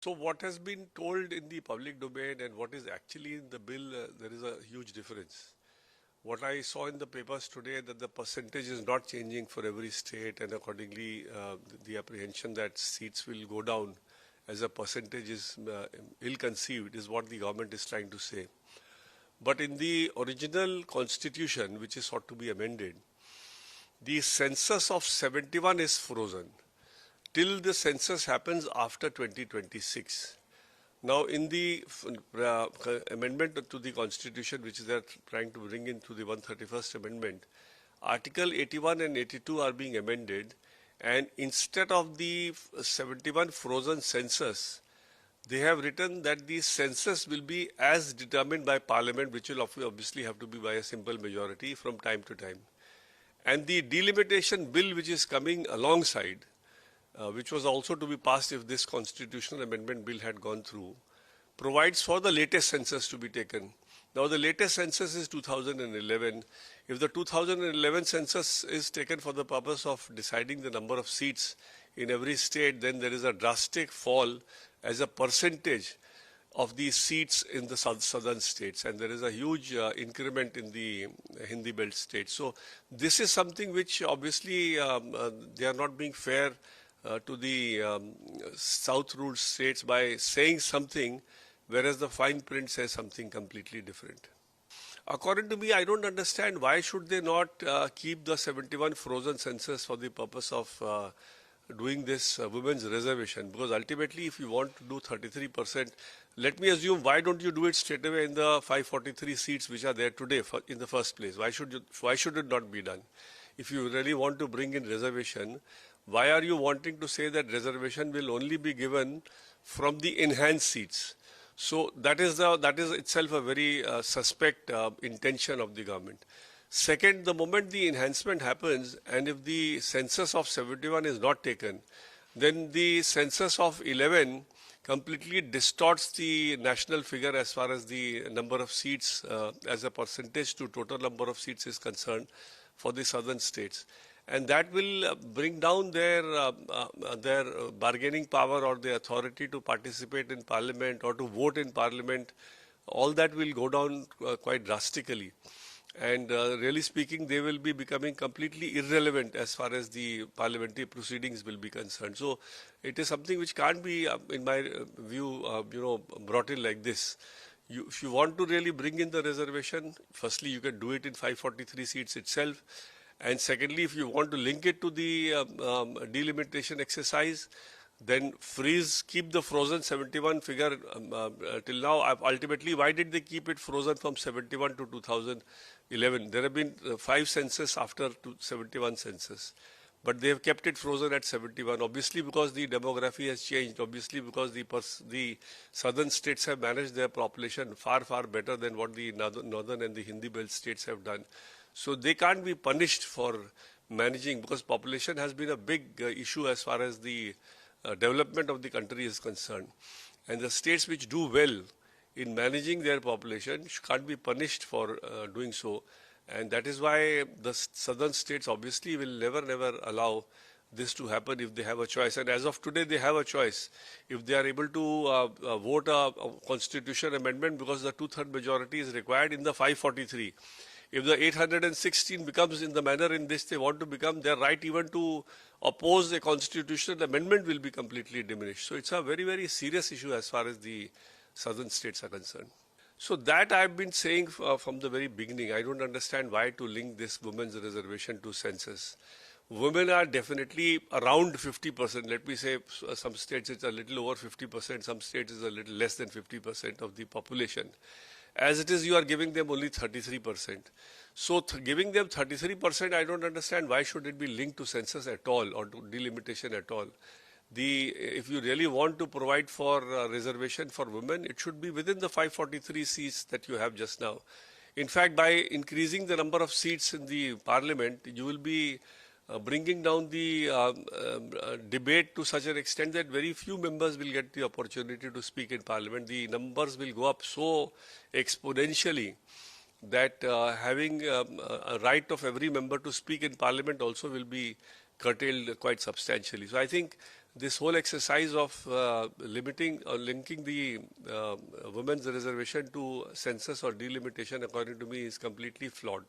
So what has been told in the public domain and what is actually in the bill, there is a huge difference. What I saw in the papers today that the percentage is not changing for every state, and accordingly the apprehension that seats will go down as a percentage is ill-conceived is what the government is trying to say. But in the original constitution, which is sought to be amended, the census of 71 is frozen till the census happens after 2026. Now, in the amendment to the Constitution, which they are trying to bring into the 131st Amendment, Article 81 and 82 are being amended, and instead of the 71 frozen census, they have written that the census will be as determined by Parliament, which will obviously have to be by a simple majority from time to time. And the delimitation bill, which is coming alongside, which was also to be passed if this constitutional amendment bill had gone through, provides for the latest census to be taken. Now, the latest census is 2011. If the 2011 census is taken for the purpose of deciding the number of seats in every state, then there is a drastic fall as a percentage of the seats in the southern states, and there is a huge increment in the Hindi belt states. So this is something which obviously they are not being fair to the south ruled states by saying something whereas the fine print says something completely different. According to me, I don't understand why should they not keep the 71 frozen census for the purpose of doing this women's reservation, because ultimately if you want to do 33%, let me assume, why don't you do it straight away in the 543 seats which are there today in the first place? Why should it not be done? If you really want to bring in reservation, why are you wanting to say that reservation will only be given from the enhanced seats? So that is itself a very suspect intention of the government. Second, the moment the enhancement happens, and if the census of 71 is not taken, then the census of 11 completely distorts the national figure as far as the number of seats as a percentage to total number of seats is concerned for the southern states. And that will bring down their bargaining power or the authority to participate in parliament or to vote in parliament. All that will go down quite drastically. And really speaking, they will be becoming completely irrelevant as far as the parliamentary proceedings will be concerned. So it is something which can't be, in my view, brought in like this. If you want to really bring in the reservation, firstly, you can do it in 543 seats itself. And secondly, if you want to link it to the delimitation exercise, then keep the frozen 71 figure till now. Ultimately, why did they keep it frozen from 71 to 2011? There have been 5 census after 71 census, but they have kept it frozen at 71. Obviously, because the demography has changed. Obviously, because the southern states have managed their population far better than what the northern and the Hindi belt states have done. So they can't be punished for managing, because population has been a big issue as far as the development of the country is concerned. And the states which do well in managing their population can't be punished for doing so. And that is why the southern states obviously will never allow this to happen if they have a choice. And as of today, they have a choice. If they are able to vote a constitution amendment, because the 2/3 majority is required in the 543. If the 816 becomes in the manner in which they want to become, their right even to oppose a constitutional amendment will be completely diminished. So it's a very serious issue as far as the southern states are concerned. So that I've been saying from the very beginning. I don't understand why to link this women's reservation to census. Women are definitely around 50%. Let me say some states it's a little over 50%, some states it's a little less than 50% of the population. As it is, you are giving them only 33%. So giving them 33%, I don't understand why should it be linked to census at all or to delimitation at all. If you really want to provide for reservation for women, it should be within the 543 seats that you have just now. In fact, by increasing the number of seats in the parliament, you will be bringing down the debate to such an extent that very few members will get the opportunity to speak in parliament. The numbers will go up so exponentially that having a right of every member to speak in parliament also will be curtailed quite substantially. So I think this whole exercise of limiting or linking the women's reservation to census or delimitation, according to me, is completely flawed.